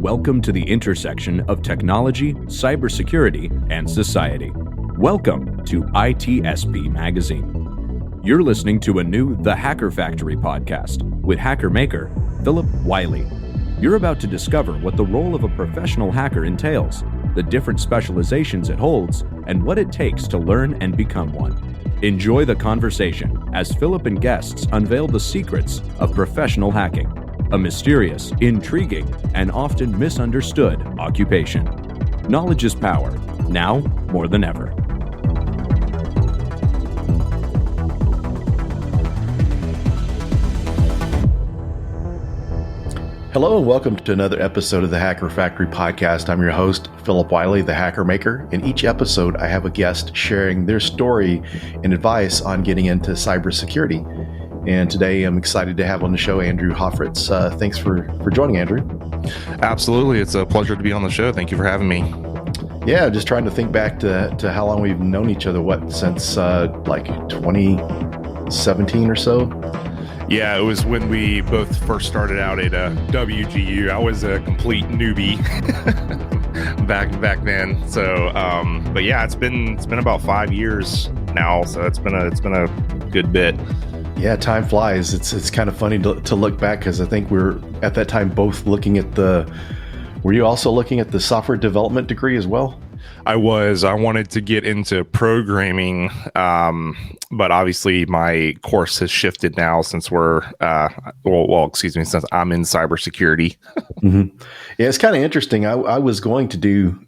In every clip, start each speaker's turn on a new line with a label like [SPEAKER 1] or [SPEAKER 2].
[SPEAKER 1] Welcome to the intersection of technology, cybersecurity, and society. Welcome to ITSP Magazine. You're listening to a new The Hacker Factory podcast with hacker maker Phillip Wylie. You're about to discover what the role of a professional hacker entails, the different specializations it holds, and what it takes to learn and become one. Enjoy the conversation as Phillip and guests unveil the secrets of professional hacking, a mysterious, intriguing, and often misunderstood occupation. Knowledge is power, now more than ever.
[SPEAKER 2] Hello and welcome to another episode of the Hacker Factory podcast. I'm your host, Phillip Wylie, the Hacker Maker. In each episode, I have a guest sharing their story and advice on getting into cybersecurity. And today I'm excited to have on the show Andrew Hoffritz. Thanks for joining, Andrew.
[SPEAKER 3] Absolutely. It's a pleasure to be on the show. Thank you for having me.
[SPEAKER 2] Yeah, just trying to think back to how long we've known each other. Since like 2017 or so?
[SPEAKER 3] Yeah, it was when we both first started out at WGU. I was a complete newbie back then. So, but yeah, it's been about 5 years now. So it's been a good bit.
[SPEAKER 2] Yeah, time flies. It's kind of funny to look back because I think we were at that time both looking at were you also looking at the software development degree as well?
[SPEAKER 3] I wanted to get into programming, but obviously my course has shifted now since since I'm in cybersecurity.
[SPEAKER 2] Mm-hmm. Yeah, it's kind of interesting. I was going to do,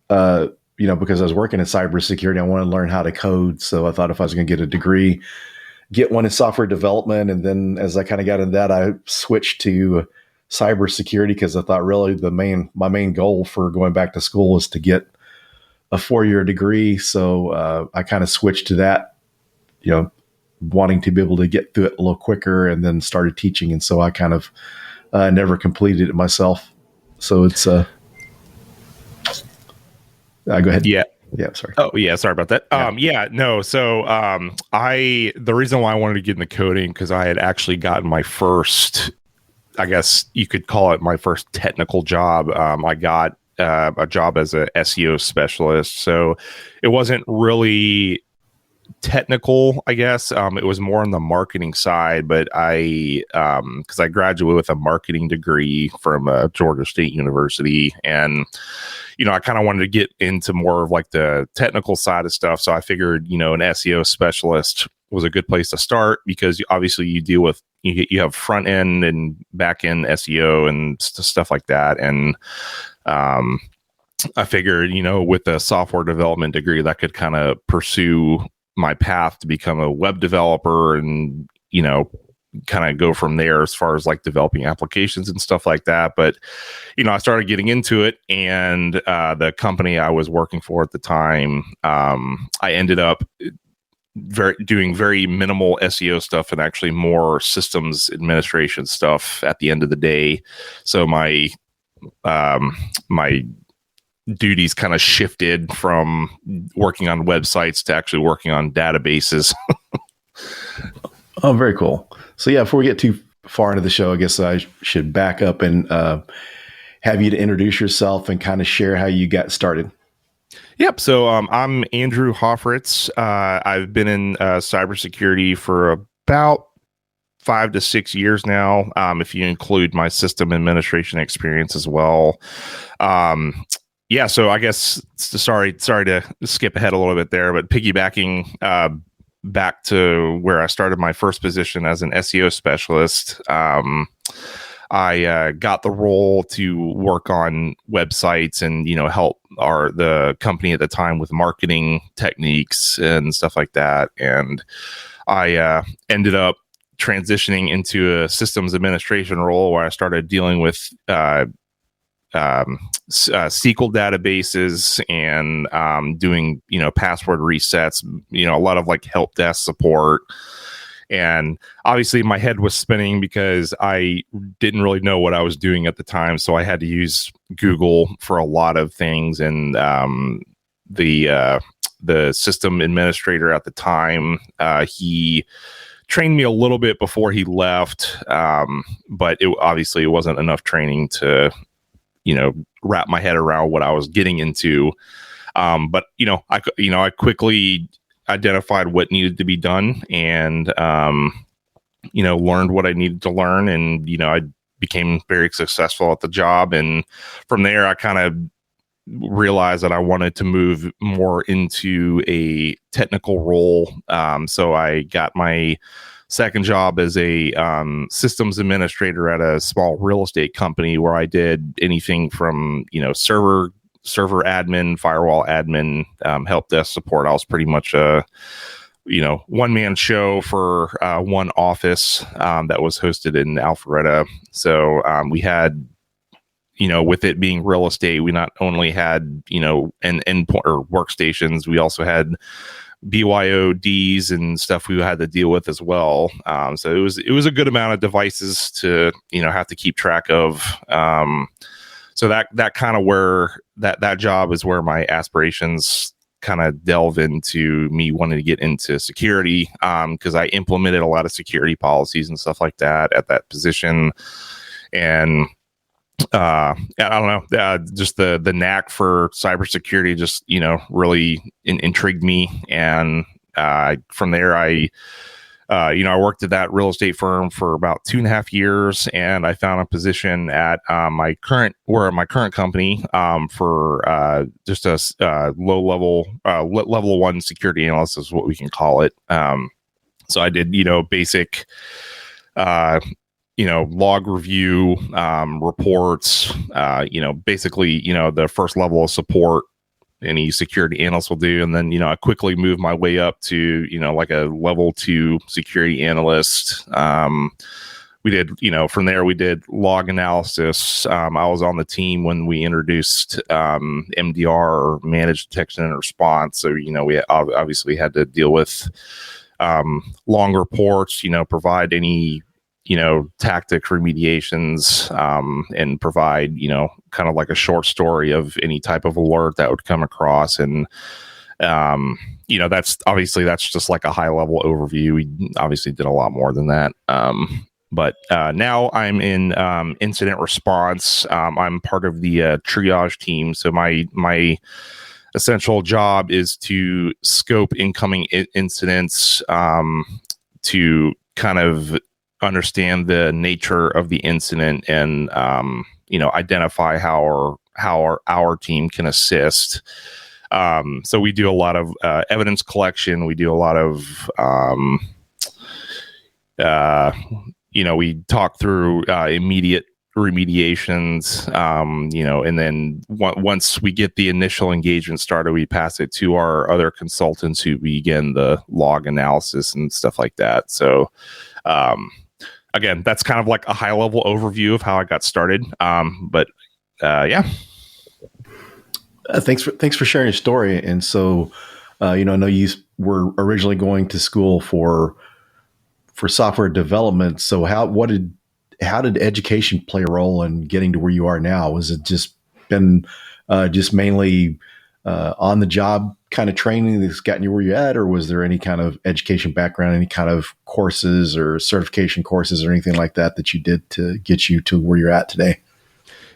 [SPEAKER 2] because I was working in cybersecurity, I wanted to learn how to code. So I thought if I was going to get a degree, get one in software development. And then as I kind of got into that, I switched to cybersecurity because I thought really my main goal for going back to school was to get a 4-year degree. So I kind of switched to that, wanting to be able to get through it a little quicker, and then started teaching. And so I kind of never completed it myself. So it's go ahead.
[SPEAKER 3] Yeah.
[SPEAKER 2] Yeah. Sorry.
[SPEAKER 3] Oh yeah. Sorry about that.
[SPEAKER 2] Yeah.
[SPEAKER 3] So the reason why I wanted to get into coding, because I had actually gotten my first, I guess you could call it my first technical job. I got a job as a SEO specialist. So it wasn't really technical, I guess. It was more on the marketing side, but because I graduated with a marketing degree from Georgia State University, and I kind of wanted to get into more of like the technical side of stuff. So I figured, an SEO specialist was a good place to start, because obviously you deal with, you have front end and back end SEO and stuff like that. And I figured, with a software development degree, that could kind of pursue my path to become a web developer and, kind of go from there as far as like developing applications and stuff like that. But, I started getting into it, and the company I was working for at the time, I ended up doing very minimal SEO stuff and actually more systems administration stuff at the end of the day. So my duties kind of shifted from working on websites to actually working on databases.
[SPEAKER 2] Oh, very cool. So yeah, before we get too far into the show, I guess I should back up and have you to introduce yourself and kind of share how you got started.
[SPEAKER 3] Yep. So I'm Andrew Hoffritz. I've been in cybersecurity for about 5 to 6 years now, if you include my system administration experience as well. So I guess, sorry to skip ahead a little bit there, but piggybacking back to where I started my first position as an SEO specialist, I got the role to work on websites and, help the company at the time with marketing techniques and stuff like that. And I ended up transitioning into a systems administration role where I started dealing with SQL databases and doing, password resets, a lot of like help desk support. And obviously my head was spinning because I didn't really know what I was doing at the time. So I had to use Google for a lot of things. And the system administrator at the time, he trained me a little bit before he left, but it wasn't enough training to wrap my head around what I was getting into. But I quickly identified what needed to be done, and learned what I needed to learn, and I became very successful at the job. And from there, I kind of realized that I wanted to move more into a technical role. So I got my second job as a systems administrator at a small real estate company, where I did anything from server admin, firewall admin, help desk support. I was pretty much a one-man show for one office that was hosted in Alpharetta. So we had, with it being real estate, we not only had an endpoint or workstations, we also had BYODs and stuff we had to deal with as well. So it was a good amount of devices to have to keep track of. So that kind of where that job is where my aspirations kind of delve into me wanting to get into security, because I implemented a lot of security policies and stuff like that at that position. And I don't know, just the knack for cybersecurity just really intrigued me. And from there, I worked at that real estate firm for about 2.5 years, and I found a position at my current company for just a low level level 1 security analyst is what we can call it. So I did basic log review, reports, basically the first level of support any security analyst will do. And then, I quickly moved my way up to, like a level 2 security analyst. We did, from there we did log analysis. I was on the team when we introduced MDR, or managed detection and response. So, we obviously had to deal with long reports, provide any tactic remediations, and provide, kind of like a short story of any type of alert that would come across. And, that's just like a high level overview. We obviously did a lot more than that. But now I'm in incident response. I'm part of the triage team. So my essential job is to scope incoming incidents, to kind of understand the nature of the incident, and identify how our team can assist. So we do a lot of evidence collection. We do a lot of we talk through immediate remediations, and then once we get the initial engagement started, we pass it to our other consultants who begin the log analysis and stuff like that. So again, that's kind of like a high level overview of how I got started. But yeah.
[SPEAKER 2] Thanks for sharing your story. And so, I know you were originally going to school for software development. So how did education play a role in getting to where you are now? Was it just been mainly on the job kind of training that's gotten you where you're at, or was there any kind of education background, any kind of courses or certification courses or anything like that you did to get you to where you're at today?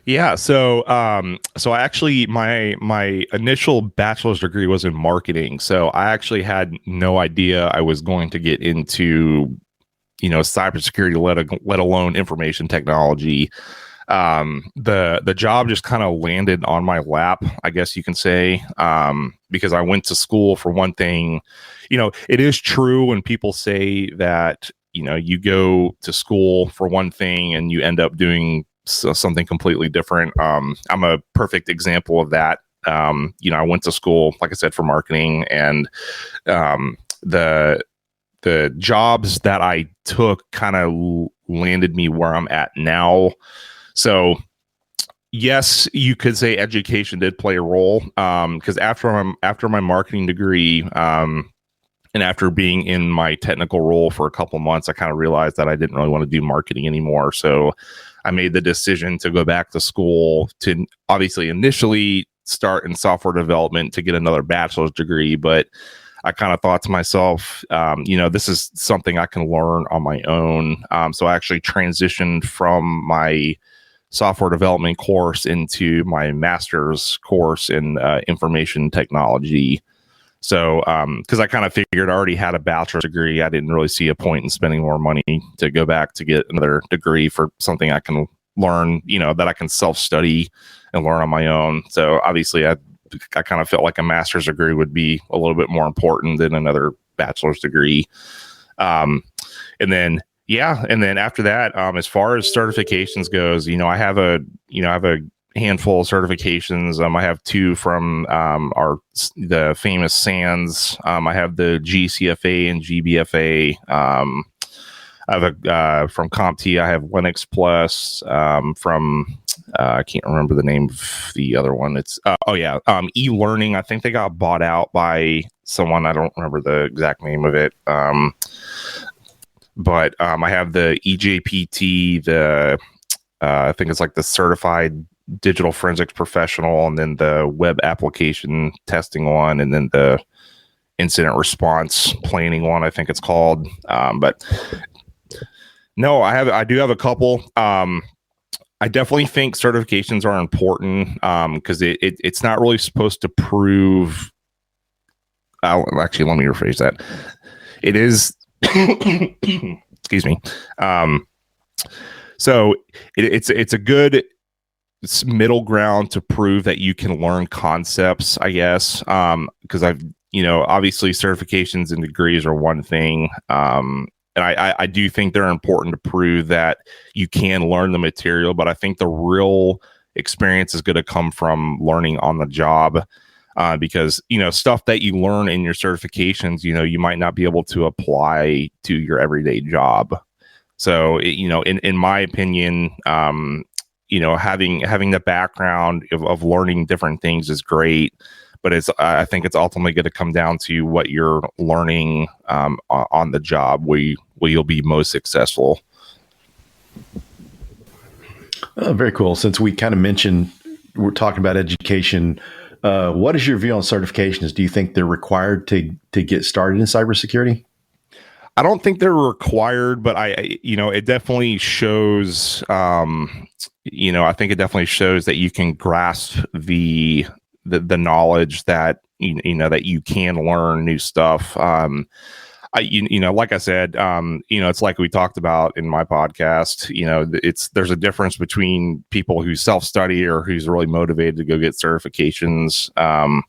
[SPEAKER 3] Yeah. So I actually, my initial bachelor's degree was in marketing. So I actually had no idea I was going to get into, cybersecurity, let alone information technology. The job just kind of landed on my lap, I guess you can say, because I went to school for one thing. It is true when people say that, you go to school for one thing and you end up doing something completely different. I'm a perfect example of that. I went to school, like I said, for marketing, and the jobs that I took kind of landed me where I'm at now. So yes, you could say education did play a role, because after my marketing degree, and after being in my technical role for a couple of months, I kind of realized that I didn't really want to do marketing anymore. So I made the decision to go back to school to obviously initially start in software development to get another bachelor's degree. But I kind of thought to myself, this is something I can learn on my own. So I actually transitioned from my software development course into my master's course in information technology. So, because I kind of figured I already had a bachelor's degree, I didn't really see a point in spending more money to go back to get another degree for something I can learn, that I can self-study and learn on my own. So obviously I kind of felt like a master's degree would be a little bit more important than another bachelor's degree. And then after that, as far as certifications goes, I have a handful of certifications. I have 2 from the famous SANS. I have the GCFA and GBFA. I have from CompTIA. I have Linux Plus. From I can't remember the name of the other one. It's e-learning. I think they got bought out by someone. I don't remember the exact name of it. But I have the EJPT. I think it's like the Certified Digital Forensics Professional, and then the Web Application Testing one, and then the Incident Response Planning one, I think it's called. But no, I do have a couple. I definitely think certifications are important because it's not really supposed to prove. Actually, let me rephrase that. It is. Excuse me. So it's a good middle ground to prove that you can learn concepts, I guess, because obviously certifications and degrees are one thing. And I do think they're important to prove that you can learn the material, but I think the real experience is going to come from learning on the job. Because, stuff that you learn in your certifications, you might not be able to apply to your everyday job. So, in my opinion, having the background of learning different things is great, but I think it's ultimately going to come down to what you're learning on the job where you'll be most successful.
[SPEAKER 2] Very cool. Since we kind of mentioned, we're talking about education. What is your view on certifications? Do you think they're required to get started in cybersecurity?
[SPEAKER 3] I don't think they're required, but it definitely shows, I think it definitely shows that you can grasp the knowledge that, that you can learn new stuff. Like I said, it's like we talked about in my podcast, there's a difference between people who self-study or who's really motivated to go get certifications. I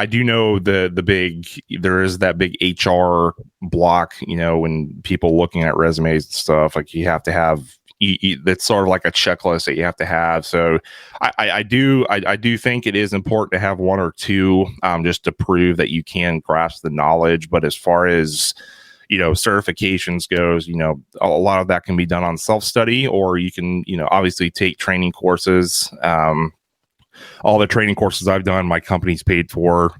[SPEAKER 3] do know there is that big HR block, when people looking at resumes and stuff, like you have to have, that's sort of like a checklist that you have to have. So I do think it is important to have 1 or 2 just to prove that you can grasp the knowledge. But as far as, certifications goes, a lot of that can be done on self-study, or you can, obviously take training courses. All the training courses I've done, my company's paid for.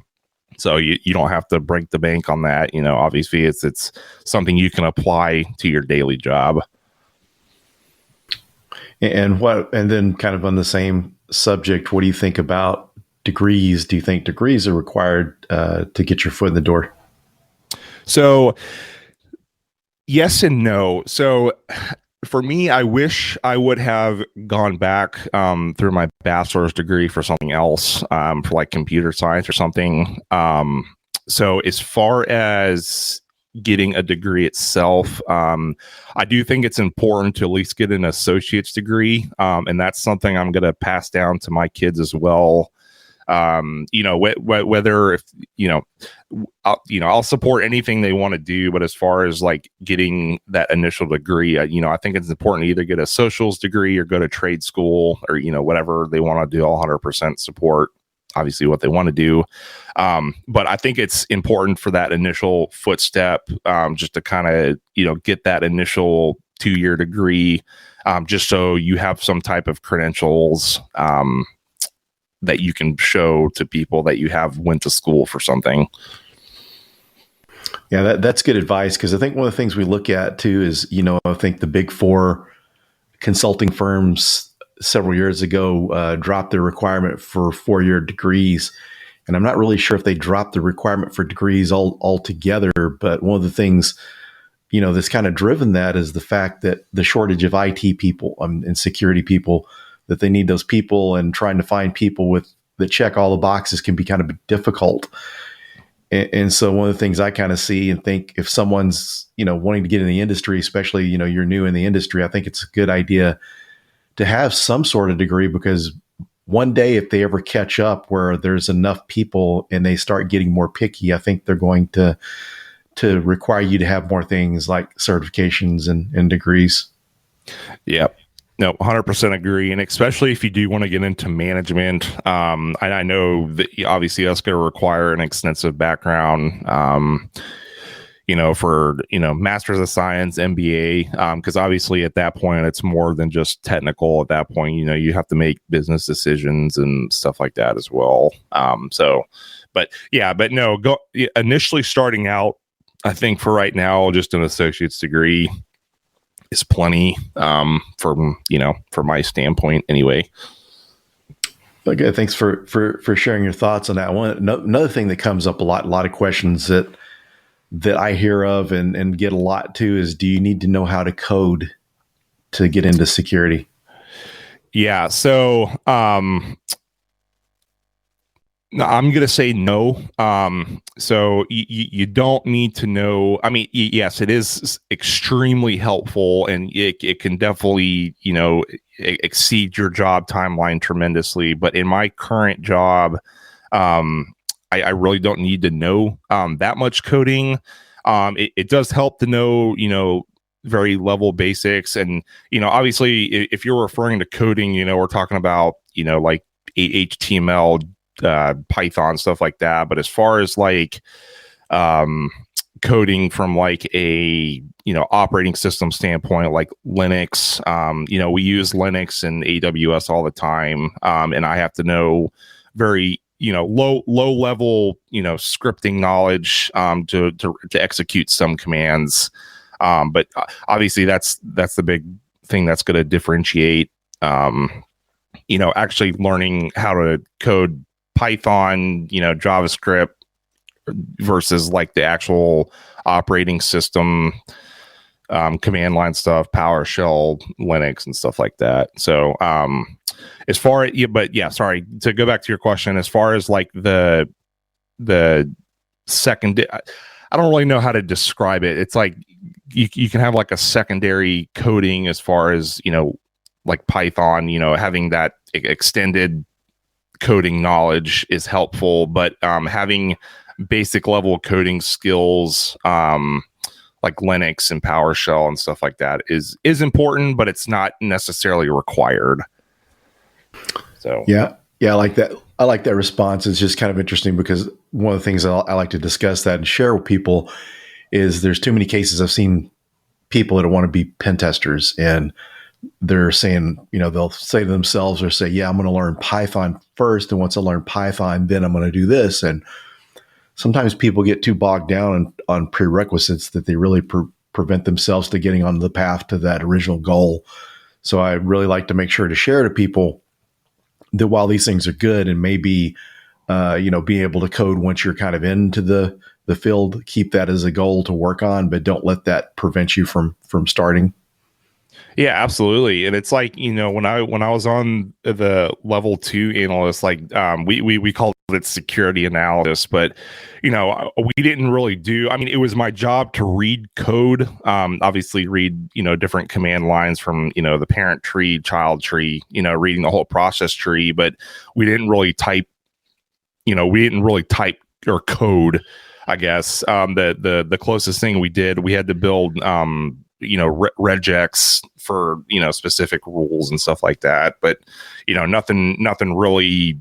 [SPEAKER 3] So you don't have to break the bank on that. Obviously it's something you can apply to your daily job.
[SPEAKER 2] And then kind of on the same subject, what do you think about degrees? Do you think degrees are required to get your foot in the door?
[SPEAKER 3] So yes and no. So for me, I wish I would have gone back through my bachelor's degree for something else, for like computer science or something. So as far as getting a degree itself, I do think it's important to at least get an associate's degree, and that's something I'm going to pass down to my kids as well. Whether if I'll support anything they want to do, but as far as like getting that initial degree, I think it's important to either get a socials degree or go to trade school, or whatever they want to do. I'll 100% support obviously what they want to do. But I think it's important for that initial footstep, just to kind of, get that initial 2-year degree, just so you have some type of credentials, that you can show to people that you have went to school for something.
[SPEAKER 2] Yeah, that's good advice. Because I think one of the things we look at too is, I think the big 4 consulting firms several years ago dropped their requirement for 4-year degrees. And I'm not really sure if they dropped the requirement for degrees altogether. But one of the things that's kind of driven that is the fact that the shortage of IT people and security people, that they need those people, and trying to find people that check all the boxes can be kind of difficult. And so one of the things I kind of see and think, if someone's, wanting to get in the industry, especially, you're new in the industry, I think it's a good idea to have some sort of degree, because one day, if they ever catch up where there's enough people and they start getting more picky, I think they're going to require you to have more things like certifications and degrees.
[SPEAKER 3] Yep. No, 100% agree. And especially if you do want to get into management, I know that obviously that's going to require an extensive background, for, Masters of Science, MBA, because obviously at that point, it's more than just technical. At that point, you have to make business decisions and stuff like that as well. Initially starting out, I think for right now, just an associate's degree is plenty, from my standpoint anyway.
[SPEAKER 2] Okay, thanks for sharing your thoughts on that one. Another thing that comes up a lot of questions that I hear of and get a lot too is, do you need to know how to code to get into security?
[SPEAKER 3] Yeah. So, I'm going to say no. So you don't need to know. I mean, yes, it is extremely helpful, and it can definitely, exceed your job timeline tremendously. But in my current job, I really don't need to know that much coding. It does help to know, very level basics. And, obviously, if you're referring to coding, we're talking about, like HTML, Python, stuff like that. But as far as like coding from like a operating system standpoint, like Linux, we use Linux and AWS all the time, and I have to know very low level scripting knowledge to execute some commands, but obviously that's the big thing that's going to differentiate actually learning how to code Python, JavaScript versus like the actual operating system, command line stuff, PowerShell, Linux, and stuff like that. So, sorry to go back to your question. As far as like the second, I don't really know how to describe it. It's like you can have like a secondary coding as far as like Python. Having that extended coding knowledge is helpful, but having basic level coding skills like Linux and PowerShell and stuff like that is important, but it's not necessarily required. So
[SPEAKER 2] yeah, I like that. I like that response. It's just kind of interesting, because one of the things I like to discuss that and share with people is there's too many cases I've seen people that want to be pen testers, and they're saying, they'll say to themselves or say, yeah, I'm going to learn Python first. And once I learn Python, then I'm going to do this. And sometimes people get too bogged down on prerequisites that they really prevent themselves to getting on the path to that original goal. So I really like to make sure to share to people that while these things are good and maybe, being able to code once you're kind of into the field, keep that as a goal to work on, but don't let that prevent you from starting.
[SPEAKER 3] Yeah, absolutely. And it's like, when I was on the level 2 analyst, like we called it security analysis, but we didn't really do, it was my job to read code, obviously read, different command lines from, the parent tree, child tree, reading the whole process tree, but we didn't really type or code, I guess. The closest thing we did, we had to build regex for specific rules and stuff like that, but nothing really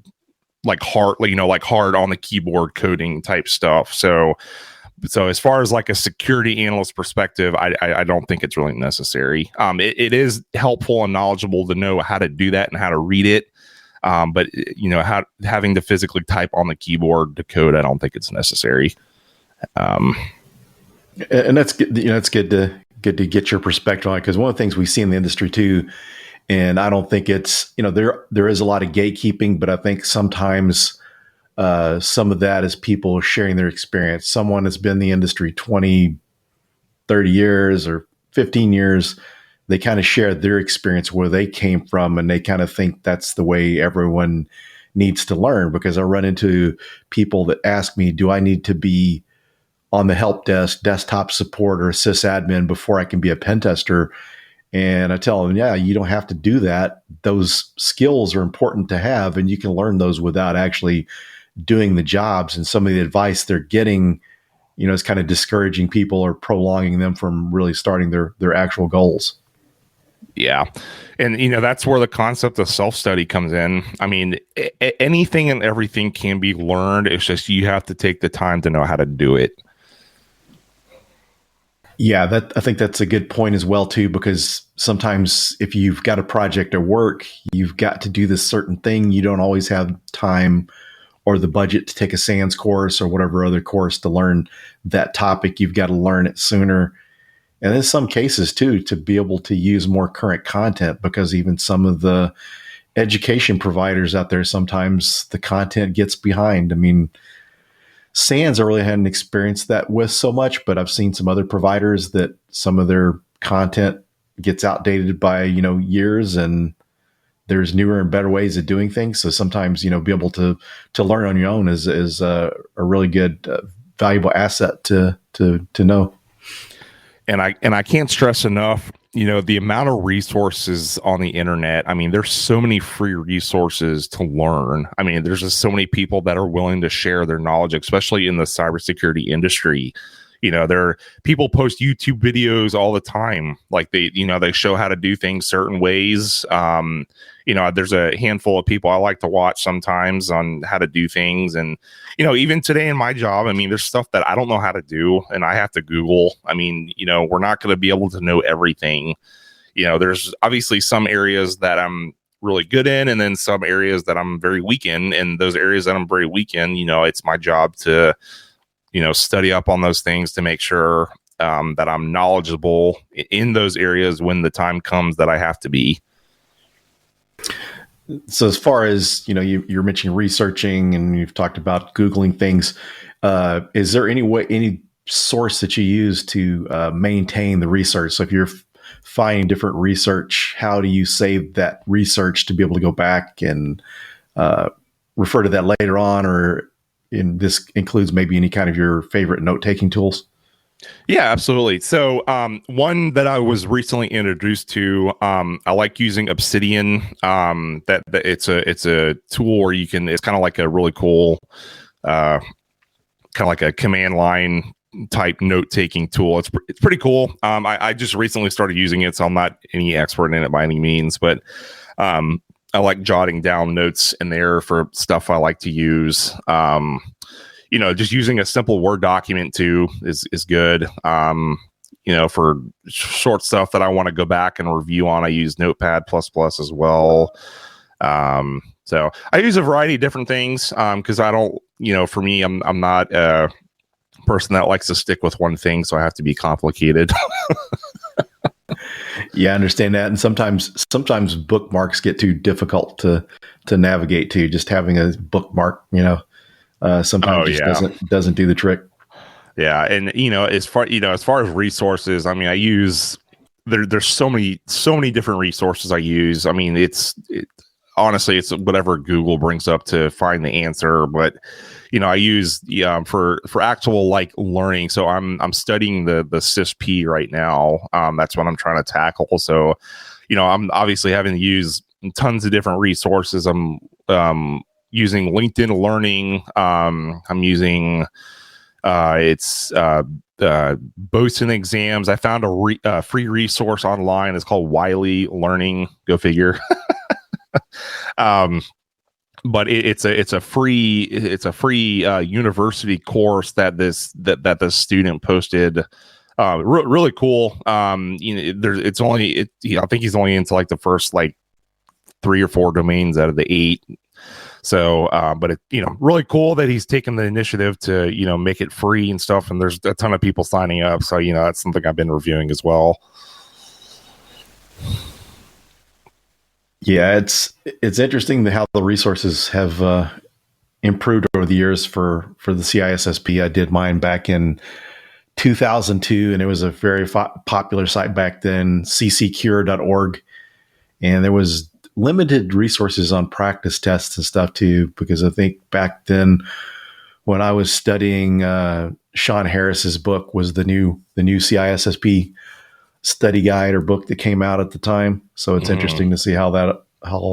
[SPEAKER 3] like hard on the keyboard coding type stuff. So as far as like a security analyst perspective, I don't think it's really necessary. It is helpful and knowledgeable to know how to do that and how to read it, but having to physically type on the keyboard to code, I don't think it's necessary.
[SPEAKER 2] And that's good. It's good to get your perspective on it, because one of the things we see in the industry too, and I don't think it's, there is a lot of gatekeeping, but I think sometimes some of that is people sharing their experience. Someone has been in the industry 20, 30 years or 15 years, they kind of share their experience where they came from, and they kind of think that's the way everyone needs to learn. Because I run into people that ask me, do I need to be on the help desk, desktop support, or sysadmin before I can be a pen tester? And I tell them, yeah, you don't have to do that. Those skills are important to have, and you can learn those without actually doing the jobs. And some of the advice they're getting, is kind of discouraging people or prolonging them from really starting their actual goals.
[SPEAKER 3] Yeah. And, that's where the concept of self-study comes in. I mean, anything and everything can be learned. It's just you have to take the time to know how to do it.
[SPEAKER 2] Yeah, I think that's a good point as well, too, because sometimes if you've got a project or work, you've got to do this certain thing. You don't always have time or the budget to take a SANS course or whatever other course to learn that topic. You've got to learn it sooner. And in some cases, too, to be able to use more current content, because even some of the education providers out there, sometimes the content gets behind. I mean, SANS, I really hadn't experienced that with so much, but I've seen some other providers that some of their content gets outdated by, years, and there's newer and better ways of doing things. So sometimes, be able to learn on your own is a really good, valuable asset to know.
[SPEAKER 3] And I can't stress enough, the amount of resources on the internet. I mean, there's so many free resources to learn. I mean, there's just so many people that are willing to share their knowledge, especially in the cybersecurity industry. People post YouTube videos all the time. Like they show how to do things certain ways. There's a handful of people I like to watch sometimes on how to do things. And, even today in my job, I mean, there's stuff that I don't know how to do and I have to Google. I mean, we're not going to be able to know everything. There's obviously some areas that I'm really good in, and then some areas that I'm very weak in. And those areas that I'm very weak in, it's my job to study up on those things to make sure that I'm knowledgeable in those areas when the time comes that I have to be.
[SPEAKER 2] So as far as, you're mentioning researching and you've talked about Googling things, is there any source that you use to maintain the research? So if you're finding different research, how do you save that research to be able to go back and refer to that later on, or this includes maybe any kind of your favorite note-taking tools?
[SPEAKER 3] Yeah, absolutely. So one that I was recently introduced to, I like using Obsidian. That it's a tool where it's kind of like a really cool, kind of like a command line type note-taking tool. It's pretty cool. I just recently started using it, so I'm not any expert in it by any means, but I like jotting down notes in there for stuff I like to use. Just using a simple Word document too is good. For short stuff that I want to go back and review on, I use Notepad++ as well. So I use a variety of different things because I don't, for me, I'm not a person that likes to stick with one thing, so I have to be complicated.
[SPEAKER 2] Yeah, I understand that. And sometimes bookmarks get too difficult to navigate to. Just having a bookmark, sometimes doesn't do the trick.
[SPEAKER 3] Yeah, and as far as resources, I mean, I use there's so many different resources I use. I mean, honestly, it's whatever Google brings up to find the answer, but I use for actual like learning. So I'm studying the CISP right now. That's what I'm trying to tackle. So, I'm obviously having to use tons of different resources. I'm using LinkedIn Learning. I'm using Boson exams. I found a free resource online. It's called Wylie Learning. Go figure. But it's a free university course that the student posted. Really cool. I think he's only into like the first like 3 or 4 domains out of the 8. So, but it, really cool that he's taken the initiative to, make it free and stuff. And there's a ton of people signing up. So, that's something I've been reviewing as well.
[SPEAKER 2] Yeah, it's interesting how the resources have improved over the years for the CISSP. I did mine back in 2002, and it was a very popular site back then, cccure.org. And there was limited resources on practice tests and stuff too, because I think back then when I was studying, Sean Harris's book was the new CISSP study guide or book that came out at the time. So it's interesting to see how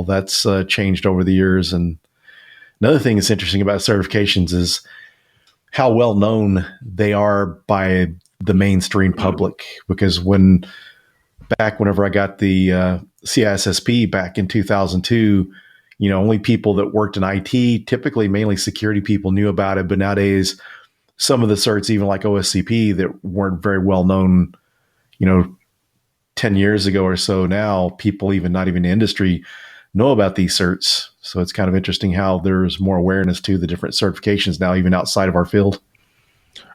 [SPEAKER 2] that's changed over the years. And another thing that's interesting about certifications is how well known they are by the mainstream public. Because whenever I got the CISSP back in 2002, only people that worked in IT, typically mainly security people, knew about it. But nowadays, some of the certs, even like OSCP, that weren't very well known, 10 years ago or so, now people not even in the industry know about these certs. So it's kind of interesting how there's more awareness to the different certifications now, even outside of our field.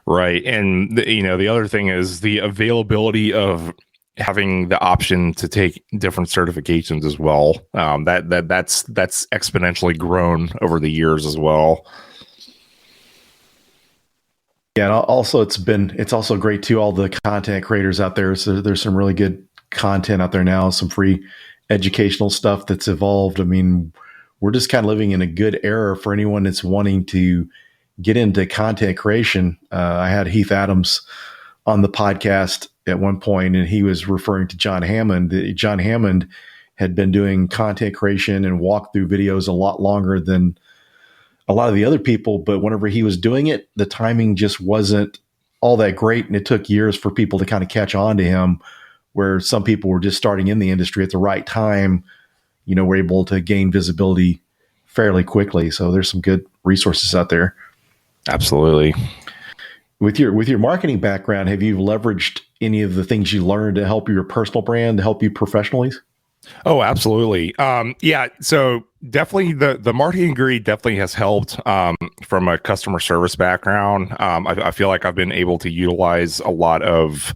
[SPEAKER 2] Right.
[SPEAKER 3] And the other thing is the availability of having the option to take different certifications as well. That's exponentially grown over the years as well.
[SPEAKER 2] Yeah, and also it's also great too, all the content creators out there. So there's some really good content out there now, some free educational stuff that's evolved. I mean, we're just kind of living in a good era for anyone that's wanting to get into content creation. I had Heath Adams on the podcast at one point, and he was referring to John Hammond. John Hammond had been doing content creation and walkthrough videos a lot longer than a lot of the other people, but whenever he was doing it, the timing just wasn't all that great, and it took years for people to kind of catch on to him, where some people were just starting in the industry at the right time, were able to gain visibility fairly quickly. So there's some good resources out there.
[SPEAKER 3] Absolutely.
[SPEAKER 2] With your marketing background, have you leveraged any of the things you learned to help your personal brand, to help you professionally?
[SPEAKER 3] Oh, absolutely. Yeah. So definitely the marketing degree definitely has helped from a customer service background. I feel like I've been able to utilize a lot of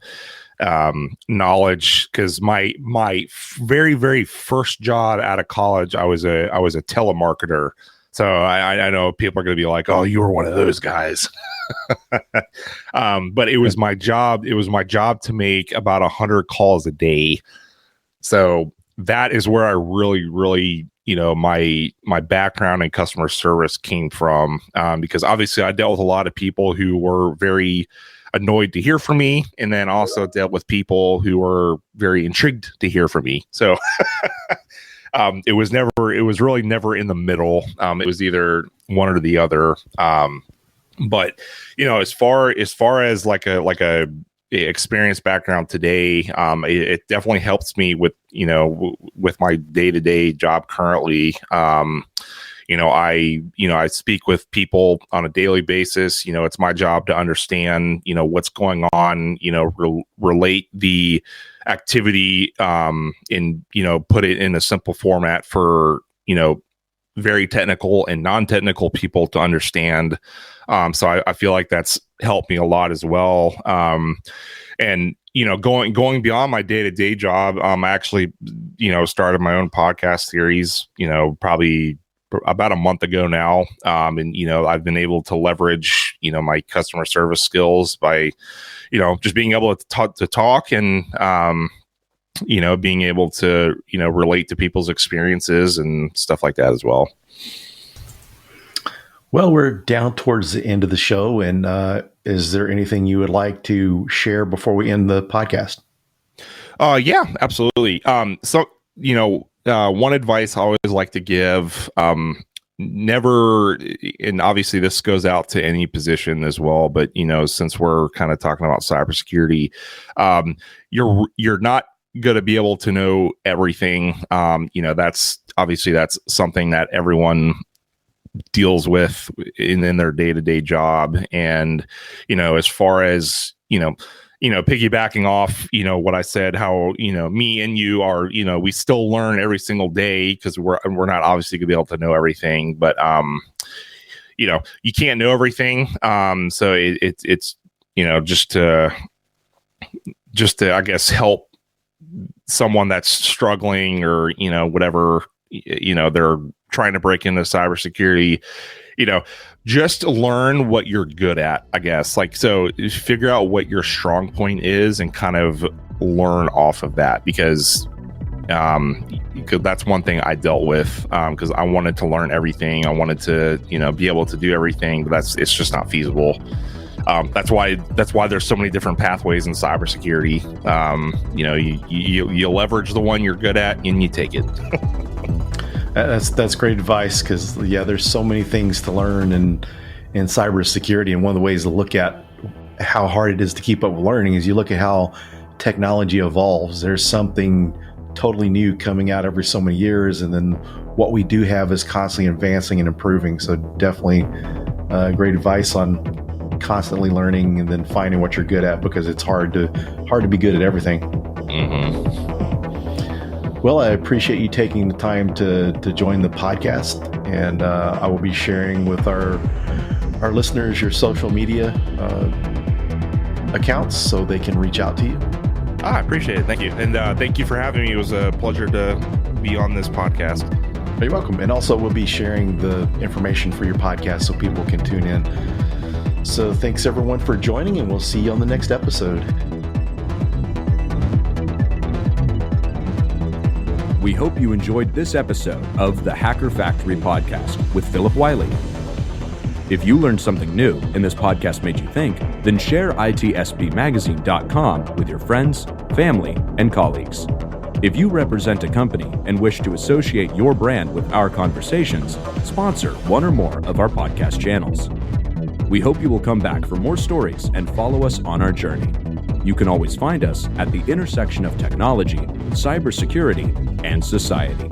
[SPEAKER 3] knowledge, because my very, very first job out of college, I was a telemarketer. So I know people are going to be like, "Oh, you were one of those guys." But it was my job. It was my job to make about 100 calls a day. So that is where I really, really, my background in customer service came from. Because obviously I dealt with a lot of people who were very annoyed to hear from me, and then also dealt with people who were very intrigued to hear from me. So it was really never in the middle. It was either one or the other. But as far as like a experience background today, it definitely helps me with with my day-to-day job currently. I speak with people on a daily basis. It's my job to understand what's going on, relate the activity and put it in a simple format for very technical and non-technical people to understand. So I feel like that's helped me a lot as well. And going beyond my day-to-day job, I actually started my own podcast series probably about a month ago now. And I've been able to leverage my customer service skills by just being able to talk and being able to relate to people's experiences and stuff like that as well.
[SPEAKER 2] Well, we're down towards the end of the show, and is there anything you would like to share before we end the podcast?
[SPEAKER 3] Yeah, absolutely. So one advice I always like to give, never, and obviously this goes out to any position as well, but since we're kind of talking about cybersecurity, you're not going to be able to know everything. That's something that everyone deals with in their day-to-day job. And as far as piggybacking off what I said, how me and you are we still learn every single day, because we're not obviously gonna be able to know everything, but you can't know everything. So it's just to I guess help someone that's struggling, or whatever they're trying to break into cybersecurity. just learn what you're good at, I guess. Like, so figure out what your strong point is and kind of learn off of that, because that's one thing I dealt with, because I wanted to learn everything. I wanted to, be able to do everything, but it's just not feasible. That's why there's so many different pathways in cybersecurity. You leverage the one you're good at and you take it.
[SPEAKER 2] That's great advice, because there's so many things to learn in cybersecurity, and one of the ways to look at how hard it is to keep up with learning is you look at how technology evolves. There's something totally new coming out every so many years, and then what we do have is constantly advancing and improving. So definitely great advice on constantly learning and then finding what you're good at, because it's hard to be good at everything.
[SPEAKER 3] Mm-hmm.
[SPEAKER 2] Well, I appreciate you taking the time to join the podcast, and I will be sharing with our listeners your social media accounts so they can reach out to you.
[SPEAKER 3] I appreciate it. Thank you. And thank you for having me. It was a pleasure to be on this podcast.
[SPEAKER 2] You're welcome. And also, we'll be sharing the information for your podcast so people can tune in. So thanks everyone for joining, and we'll see you on the next episode.
[SPEAKER 1] We hope you enjoyed this episode of the Hacker Factory podcast with Phillip Wylie. If you learned something new and this podcast made you think, then share itspmagazine.com with your friends, family, and colleagues. If you represent a company and wish to associate your brand with our conversations, sponsor one or more of our podcast channels. We hope you will come back for more stories and follow us on our journey. You can always find us at the intersection of technology, cybersecurity, and society.